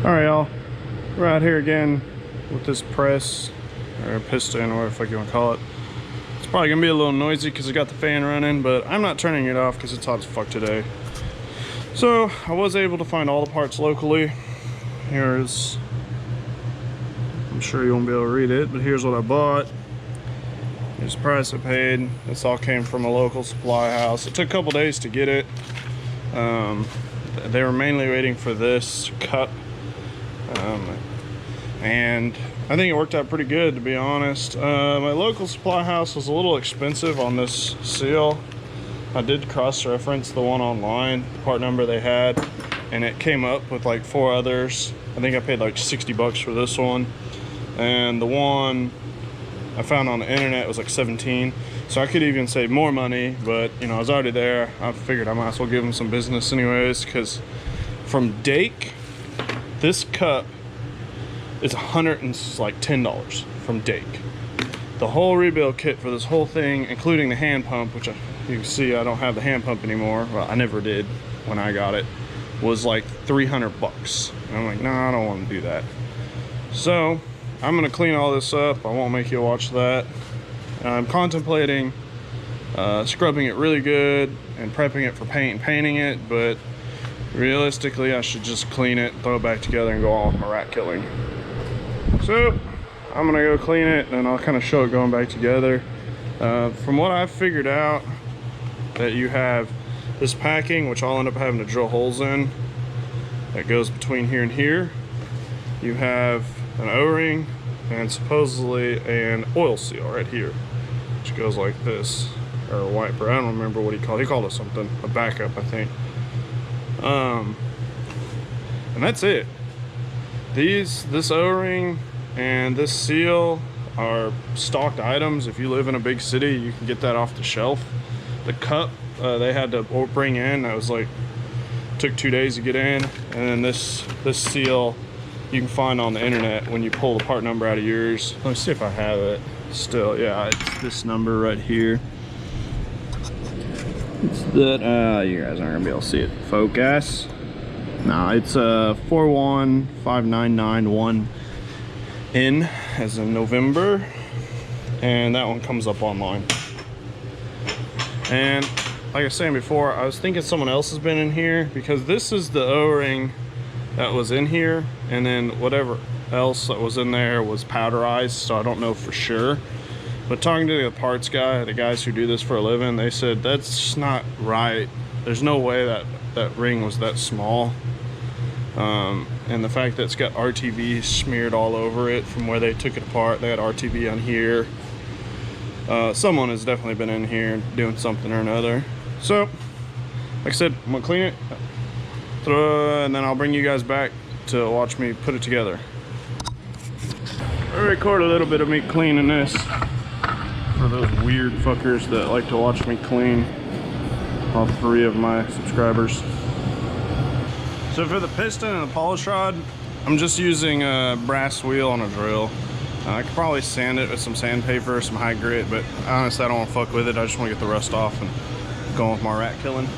All right, y'all, we're out here again with this press or piston, or whatever the fuck you want to call it. It's probably gonna be a little noisy because I got the fan running, but I'm not turning it off because it's hot as fuck today. So I was able to find all the parts locally. Here's, I'm sure you won't be able to read it, but here's what I bought. Here's the price I paid. This all came from a local supply house. It took a couple days to get it. They were mainly waiting for this cup. And I think it worked out pretty good, to be honest. My local supply house was a little expensive on this seal. I did cross-reference the one online, the part number they had, and it came up with like 4 others. I think I paid like 60 bucks for this one, and the one I found on the internet was like 17. So I could even save more money, but you know, I was already there. I figured I might as well give them some business anyways, because from Dake, this cup is $110 from Dake. The whole rebuild kit for this whole thing, including the hand pump, which you can see I don't have the hand pump anymore. Well, I never did when I got it, was like 300 bucks. And I'm like, nah, I don't want to do that. So I'm gonna clean all this up. I won't make you watch that. I'm contemplating scrubbing it really good and prepping it for paint and painting it, but realistically I should just clean it, throw it back together, and go on with my rat killing. So I'm gonna go clean it and I'll kind of show it going back together. From what I've figured out, that you have this packing, which I'll end up having to drill holes in, that goes between here and here. You have an O-ring and supposedly an oil seal right here, which goes like this, or a wiper. I don't remember what he called it something, a backup, I think. And that's it. This O-ring and this seal are stocked items. If you live in a big city, you can get that off the shelf. The cup they had to bring in, that was like, took 2 days to get in. And then this seal you can find on the internet when you pull the part number out of yours. Let me see if I have it still. Yeah, it's this number right here. It's that, you guys aren't gonna be able to see it. Focus. No, it's 4159991 N as in November, and that one comes up online. And like I was saying before, I was thinking someone else has been in here, because this is the O-ring that was in here, and then whatever else that was in there was powderized, so I don't know for sure. But talking to the parts guy, the guys who do this for a living, they said that's not right. There's no way that ring was that small. And the fact that it's got RTV smeared all over it from where they took it apart. They had RTV on here. Someone has definitely been in here doing something or another. So, like I said, I'm gonna clean it, and then I'll bring you guys back to watch me put it together. I'll record a little bit of me cleaning this for those weird fuckers that like to watch me clean. All 3 of my subscribers. So for the piston and the polish rod, I'm just using a brass wheel on a drill. I could probably sand it with some sandpaper or some high grit, but honestly I don't want to fuck with it. I just want to get the rust off and go on with my rat killing.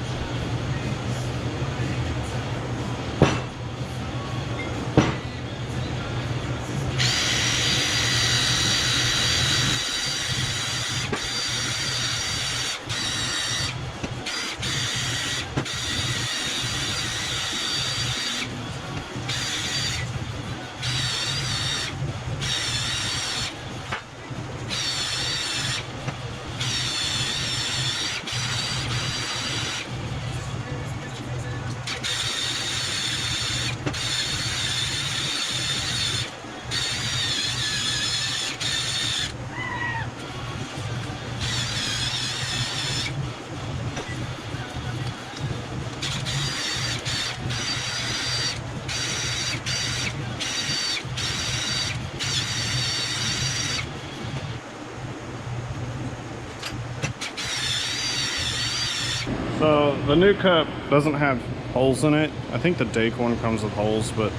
So the new cup doesn't have holes in it. I think the Dake one comes with holes, but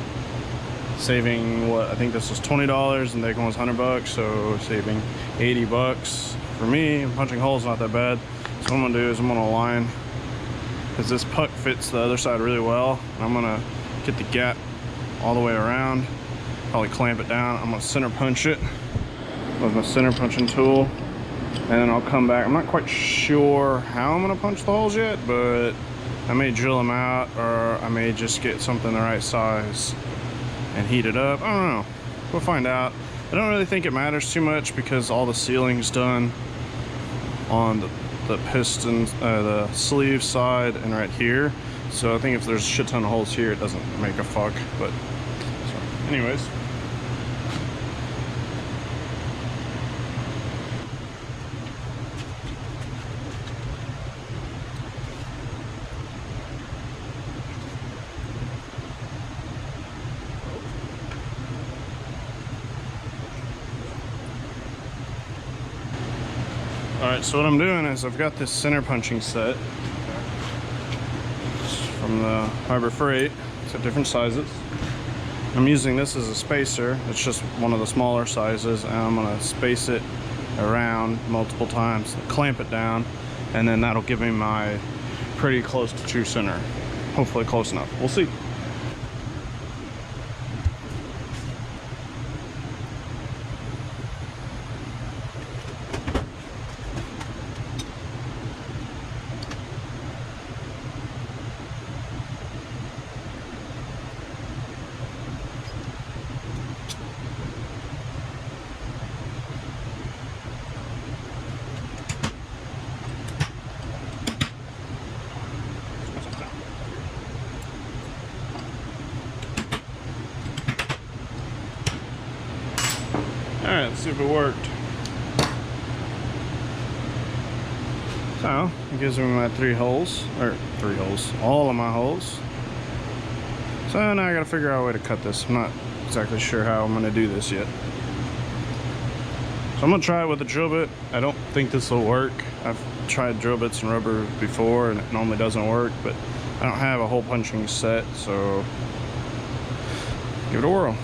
saving what, I think this was $20 and Dake one was 100 bucks, so saving 80 bucks. For me, punching holes not that bad. So what I'm gonna do is I'm gonna align, because this puck fits the other side really well. I'm gonna get the gap all the way around. Probably clamp it down. I'm gonna center punch it with my center punching tool, and then I'll come back. I'm not quite sure how I'm gonna punch the holes yet, but I may drill them out, or I may just get something the right size and heat it up. I don't know. We'll find out. I don't really think it matters too much because all the sealing's done on the piston, the sleeve side and right here. So I think if there's a shit ton of holes here, it doesn't make a fuck. But so, anyways. Alright, so what I'm doing is I've got this center punching set from the Harbor Freight. It's at different sizes. I'm using this as a spacer. It's just one of the smaller sizes, and I'm going to space it around multiple times, clamp it down, and then that'll give me my pretty close to true center. Hopefully close enough. We'll see. Alright, let's see if it worked. So, it gives me my 3 holes, all of my holes. So now I gotta figure out a way to cut this. I'm not exactly sure how I'm gonna do this yet. So I'm gonna try it with a drill bit. I don't think this will work. I've tried drill bits and rubber before and it normally doesn't work, but I don't have a hole punching set, so give it a whirl.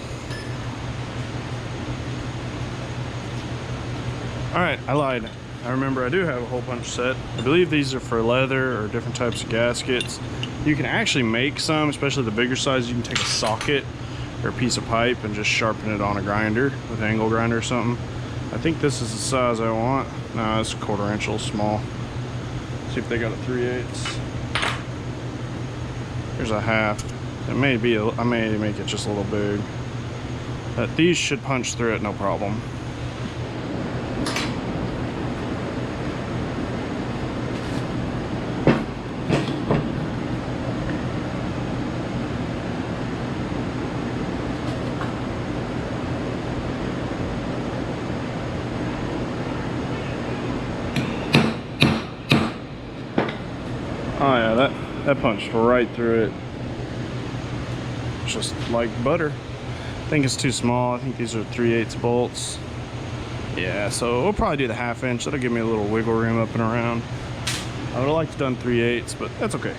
Alright, I lied. I remember I do have a hole punch set. I believe these are for leather or different types of gaskets. You can actually make some, especially the bigger size. You can take a socket or a piece of pipe and just sharpen it on a grinder with an angle grinder or something. I think this is the size I want. No, it's a 1/4 inch, a little small. See if they got a 3/8. Here's a half. It may be, I may make it just a little big. But these should punch through it no problem. Oh yeah, that punched right through it. Just like butter. I think it's too small. I think these are 3/8 bolts. Yeah, so we'll probably do the 1/2 inch. That'll give me a little wiggle room up and around. I would have liked to done 3/8, but that's okay.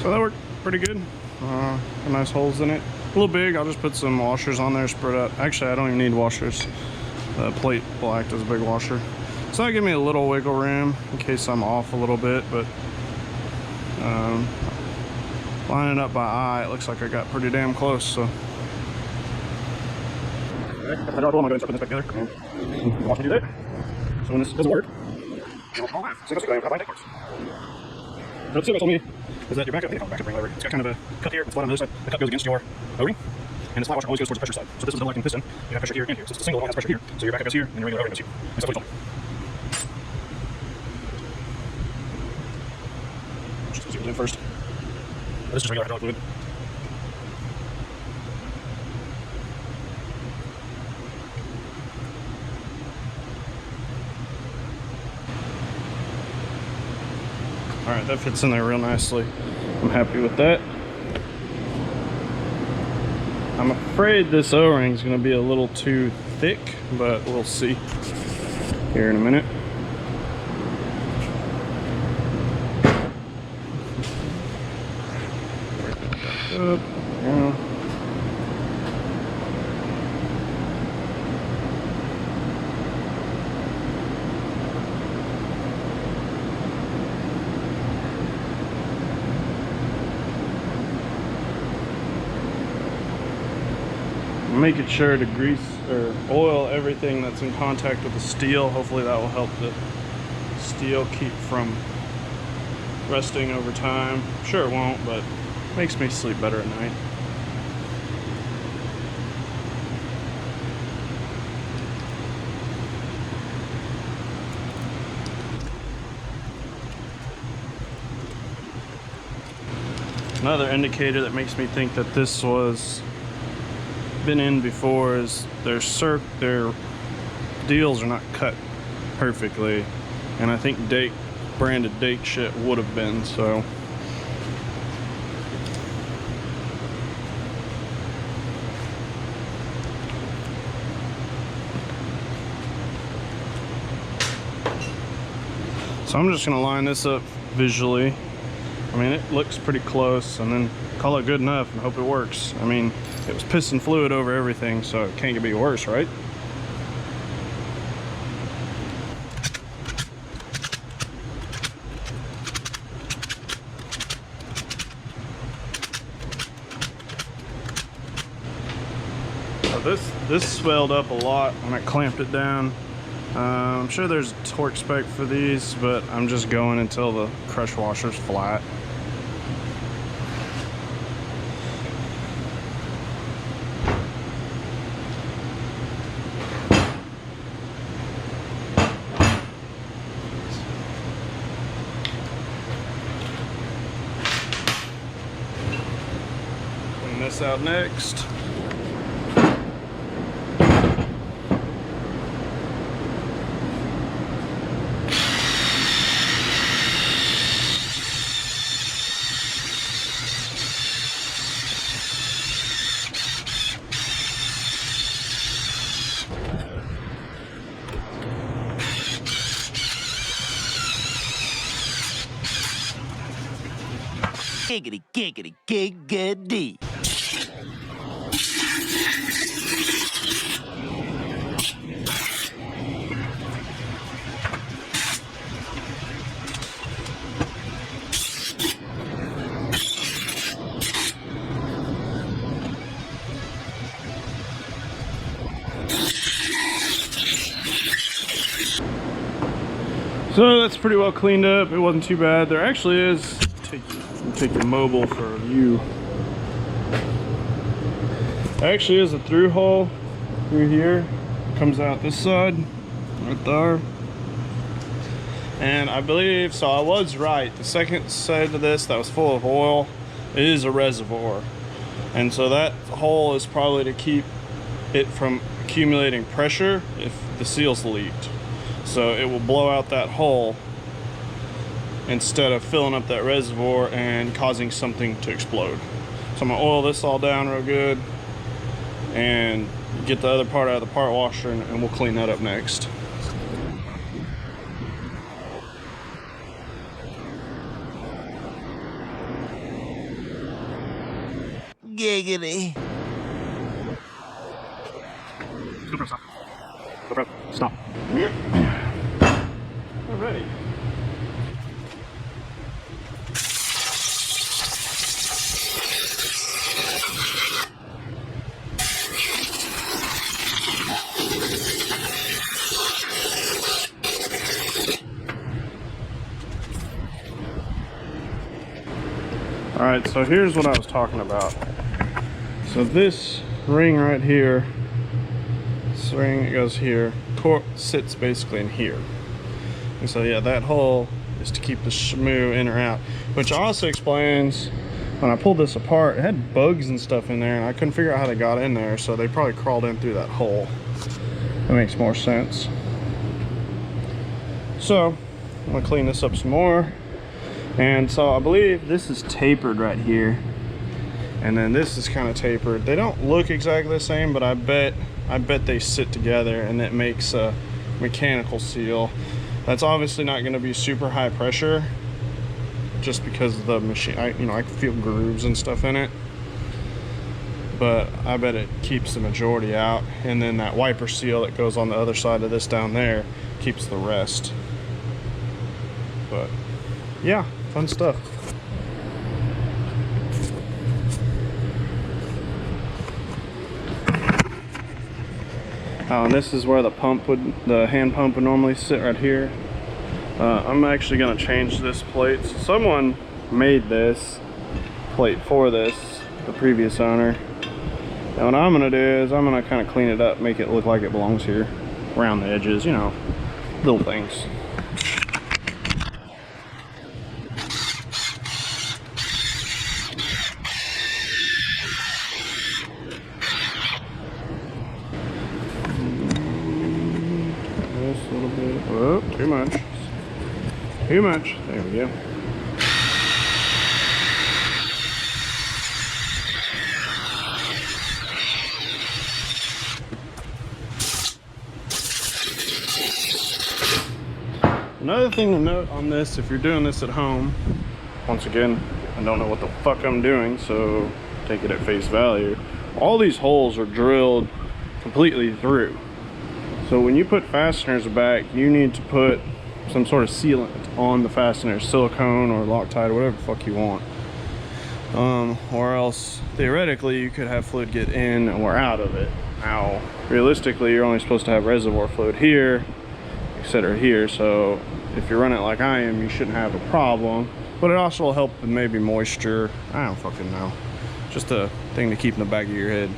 So that worked pretty good. Nice holes in it. A little big. I'll just put some washers on there, spread out. Actually, I don't even need washers. The plate will act as a big washer. So that'll give me a little wiggle room in case I'm off a little bit, but lining up by eye, it looks like I got pretty damn close. So okay, I'm going to go ahead and put this back together and watch me do that. So when this doesn't work, I'll laugh. So I have my Dake parts. So the told me is that your backup ring lever, it's got kind of a cut here, it's flat on the other side. The cut goes against your O-ring, and this flat washer always goes towards the pressure side. So this is a double acting piston. You have pressure here and here. So it's a single, one has pressure here. So your backup goes here, and your regular O-ring goes here. And so that's what he told me. do first. This is just regular hydraulic fluid. Alright, that fits in there real nicely. I'm happy with that. I'm afraid this O-ring is going to be a little too thick, but we'll see here in a minute. Up, yeah. Making sure to grease or oil everything that's in contact with the steel. Hopefully that will help the steel keep from rusting over time. I'm sure it won't, but it makes me sleep better at night. Another indicator that makes me think that this was been in before is their deals are not cut perfectly, and I think Dake branded Dake shit would have been, so I'm just gonna line this up visually. I mean, it looks pretty close, and then call it good enough and hope it works. I mean, it was piston fluid over everything, so it can't be worse, right? So this swelled up a lot when I clamped it down. I'm sure there's a torque spec for these, but I'm just going until the crush washer's flat. Clean this out next. Giggity, giggity, giggity. So that's pretty well cleaned up. It wasn't too bad. There actually is, take the mobile for a view. There actually is a through hole through here. Comes out this side, right there. And I believe, so I was right, the second side of this that was full of oil is a reservoir. And so that hole is probably to keep it from accumulating pressure if the seal's leaked. So it will blow out that hole instead of filling up that reservoir and causing something to explode. So I'm gonna oil this all down real good and get the other part out of the part washer, and we'll clean that up next. Giggity. Stop. Alright. Alright, so here's what I was talking about. So this ring right here, this ring that goes here, sits basically in here. And so yeah, that hole is to keep the shmoo in or out, which also explains when I pulled this apart, it had bugs and stuff in there and I couldn't figure out how they got in there, so they probably crawled in through that hole. That makes more sense. So I'm gonna clean this up some more. And so I believe this is tapered right here, and then this is kind of tapered. They don't look exactly the same, but I bet they sit together and it makes a mechanical seal. That's obviously not going to be super high pressure, just because of the machine. I can feel grooves and stuff in it, but I bet it keeps the majority out. And then that wiper seal that goes on the other side of this down there keeps the rest. But yeah, fun stuff. Oh, and this is where the hand pump would normally sit, right here. I'm actually gonna change this plate. So someone made this plate for this, the previous owner. And what I'm gonna do is I'm gonna kind of clean it up, make it look like it belongs here, around the edges, you know, little things. Oh, too much. Too much. There we go. Another thing to note on this, if you're doing this at home, once again, I don't know what the fuck I'm doing, so take it at face value. All these holes are drilled completely through. So when you put fasteners back, you need to put some sort of sealant on the fasteners, silicone or Loctite or whatever the fuck you want. Or else theoretically you could have fluid get in or out of it. Now realistically you're only supposed to have reservoir fluid here, etc. here, so if you're running it like I am, you shouldn't have a problem. But it also will help with maybe moisture. I don't fucking know. Just a thing to keep in the back of your head.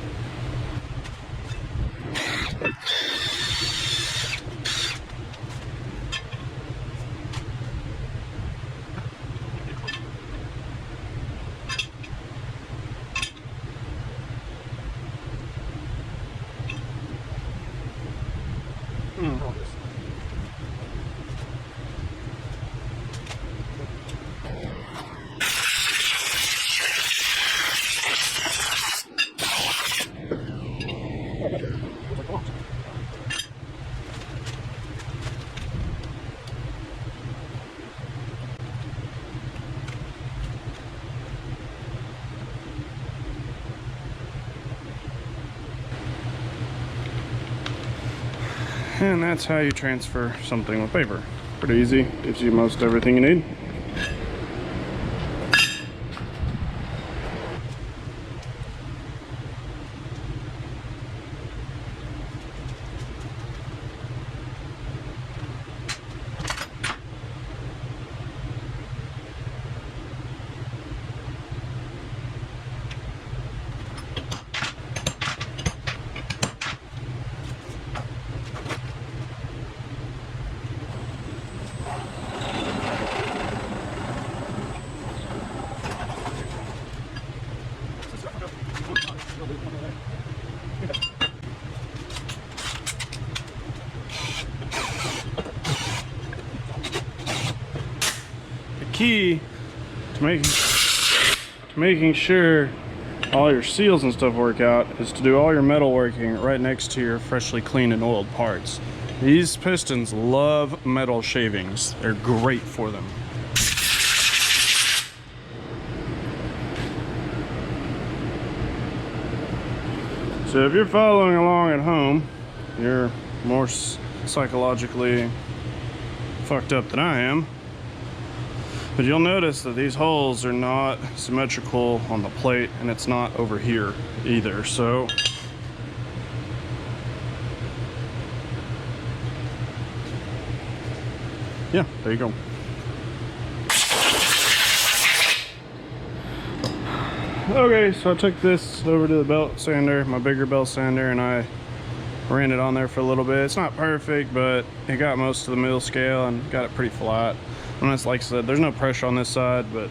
And that's how you transfer something with paper. Pretty easy, gives you most everything you need. Key to making sure all your seals and stuff work out is to do all your metal working right next to your freshly cleaned and oiled parts. These pistons love metal shavings. They're great for them. So if you're following along at home, you're more psychologically fucked up than I am. But you'll notice that these holes are not symmetrical on the plate, and it's not over here either. So yeah, there you go. Okay, so I took this over to the belt sander, my bigger belt sander, and I ran it on there for a little bit. It's not perfect, but it got most of the middle scale and got it pretty flat. And that's, like I said, there's no pressure on this side, but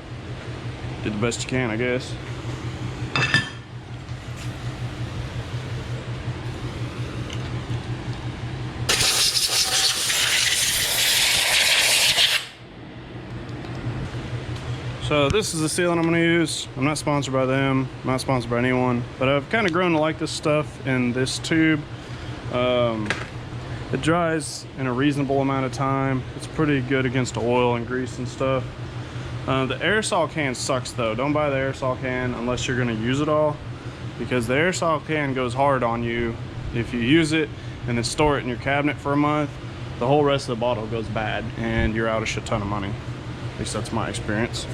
did the best you can, I guess. So this is the sealant I'm going to use. I'm not sponsored by them. I'm not sponsored by anyone. But I've kind of grown to like this stuff in this tube. It dries in a reasonable amount of time. It's pretty good against oil and grease and stuff. The aerosol can sucks though. Don't buy the aerosol can unless you're going to use it all. Because the aerosol can goes hard on you if you use it and then store it in your cabinet for a month. The whole rest of the bottle goes bad and you're out a shit ton of money. At least that's my experience.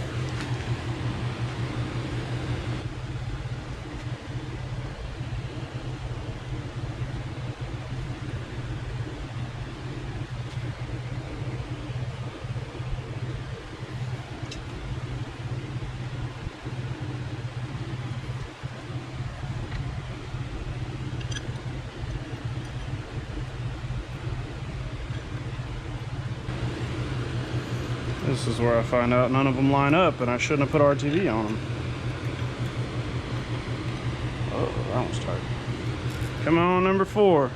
This is where I find out none of them line up and I shouldn't have put RTV on them. Oh, that one's tight. Come on, number 4.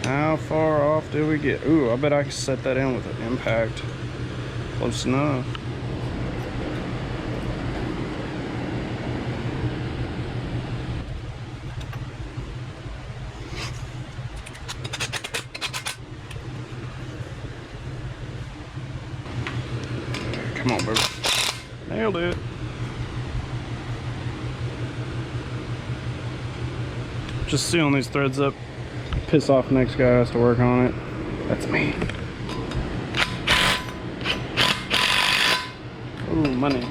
How far off do we get? Ooh, I bet I can set that in with an impact. Close enough. Come on, baby. Nailed it. Just sealing these threads up. Piss off the next guy who has to work on it. That's me. Ooh, money.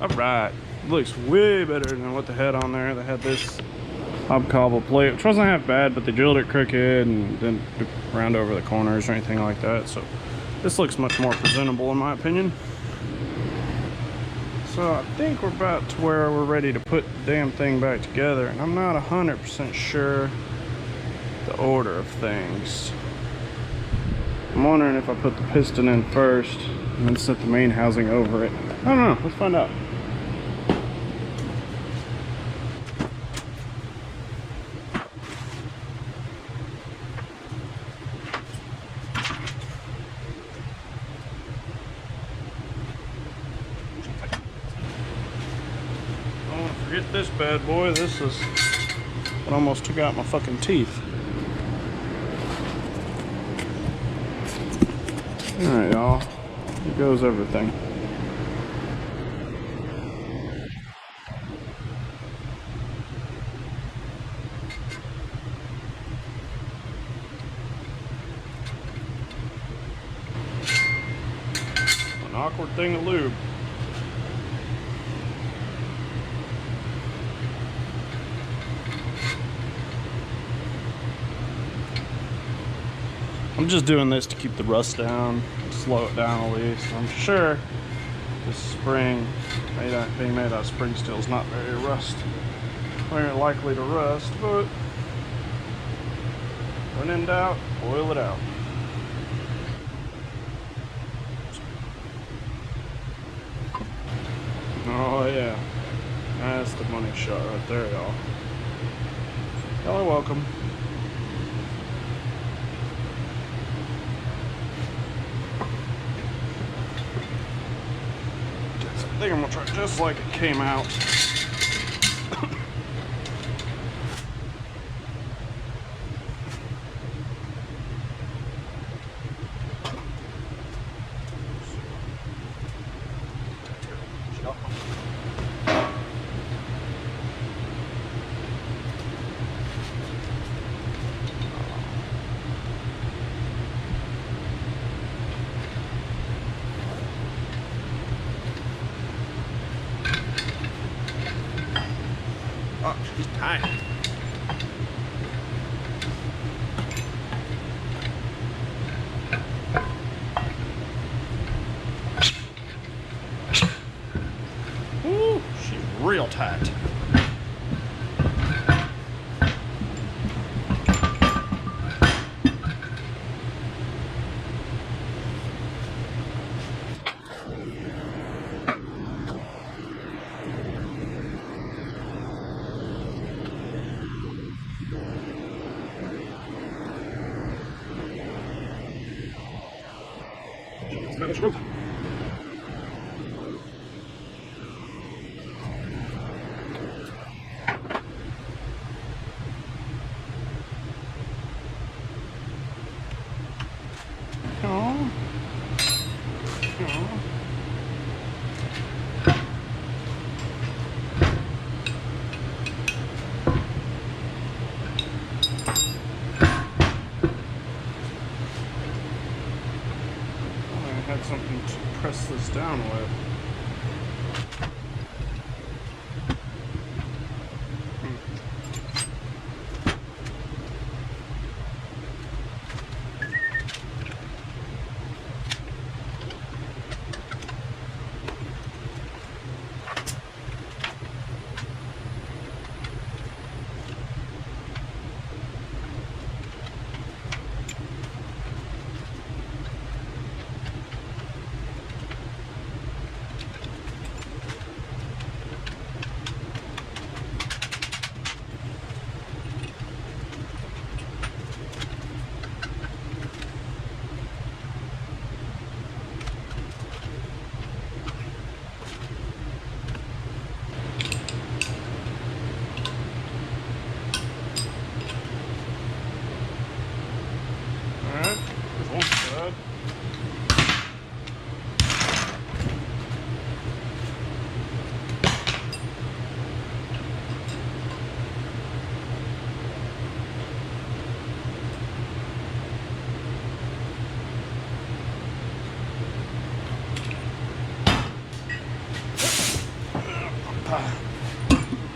Alright, looks way better than what they had on there. They had this hobcobble plate, which wasn't half bad, but they drilled it crooked and didn't round over the corners or anything like that. So this looks much more presentable in my opinion. So I think we're about to where we're ready to put the damn thing back together, and I'm not 100% sure the order of things. I'm wondering if I put the piston in first and then set the main housing over it. I don't know, let's find out. Forget this bad boy. This is what almost took out my fucking teeth. Alright, y'all. Here goes everything. An awkward thing to lube. I'm just doing this to keep the rust down, slow it down at least. I'm sure this spring, being made out of spring steel, is not very likely to rust, but when in doubt, oil it out. Oh yeah, that's the money shot right there, y'all. Y'all are welcome. I think I'm gonna try it just like it came out. Oh, she's tight. tight. Metal screw. Oh. Oh. I had something to press this down with. Alright, there's one side.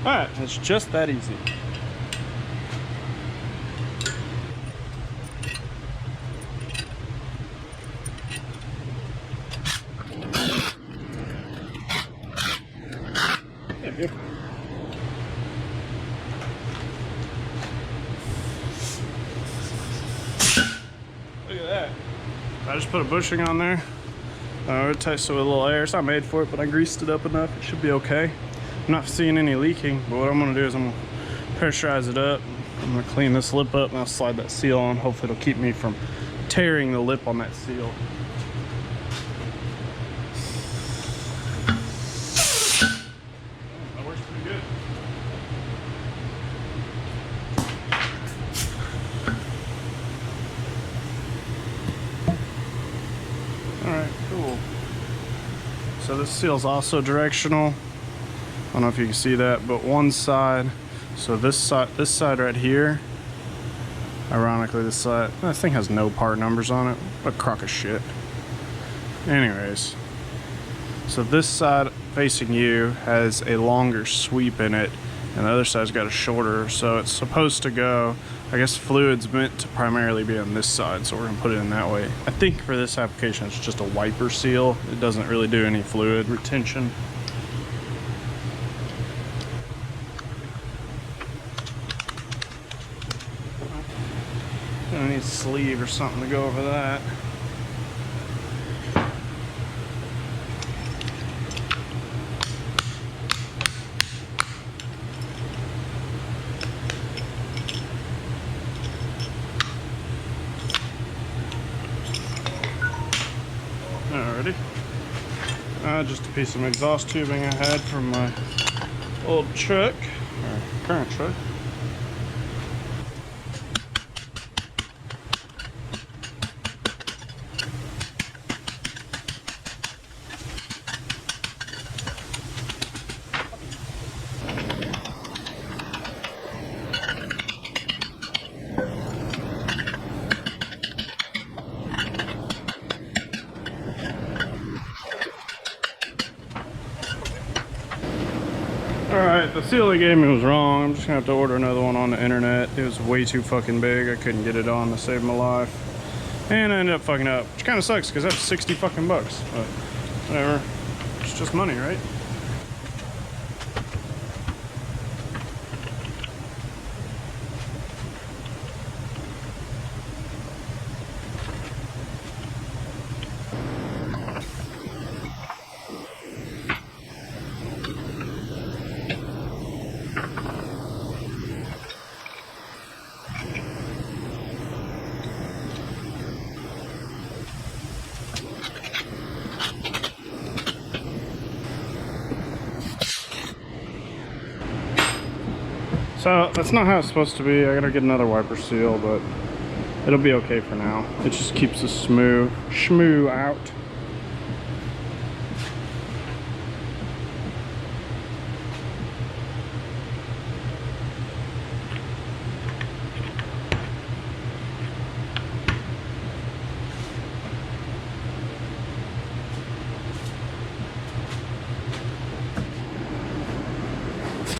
Alright, it's just that easy. Yeah, good. Look at that. I just put a bushing on there. It tested with a little air. It's not made for it, but I greased it up enough. It should be okay. I'm not seeing any leaking, but what I'm gonna do is I'm gonna pressurize it up. I'm gonna clean this lip up and I'll slide that seal on. Hopefully it'll keep me from tearing the lip on that seal. That works pretty good. Alright, cool. So this seal's also directional. I don't know if you can see that, but one side, so this side right here, ironically this side, this thing has no part numbers on it. What a crock of shit. Anyways, so this side facing you has a longer sweep in it, and the other side's got a shorter, so it's supposed to go, I guess fluid's meant to primarily be on this side, so we're gonna put it in that way. I think for this application it's just a wiper seal. It doesn't really do any fluid retention. Gonna need a sleeve or something to go over that. Alrighty. Just a piece of exhaust tubing I had from my old truck, or current truck. Alright, the seal they gave me was wrong. I'm just gonna have to order another one on the internet. It was way too fucking big. I couldn't get it on to save my life. And I ended up fucking up, which kind of sucks because that's 60 fucking bucks. But whatever. It's just money, right? So that's not how it's supposed to be. I gotta get another wiper seal, but it'll be okay for now. It just keeps the shmoo out.